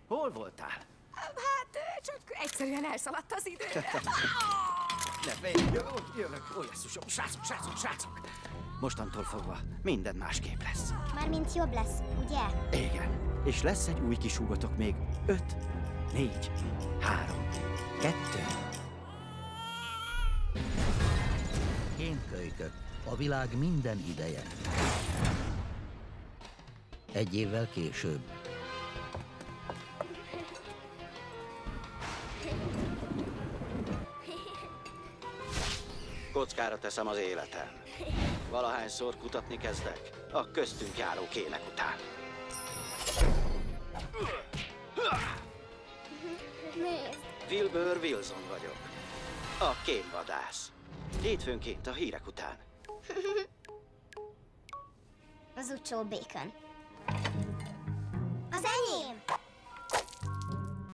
hol voltál? Hát, csak egyszerűen elszaladt az idő. Ne félj, jövök, ó, jesszusom, srácok! Mostantól fogva minden másképp lesz. Mármint jobb lesz, ugye? Igen, és lesz egy új kisúgotok még 5, 4, 3, 2. Kénkölykök, a világ minden ideje. Egy évvel később. Kockára teszem az életem. Valahányszor kutatni kezdek, a köztünk járó kémek után. Nézd! Wilbur Wilson vagyok. A kémvadász. Hétfőnként a hírek után. Az utcsó bacon. Az enyém!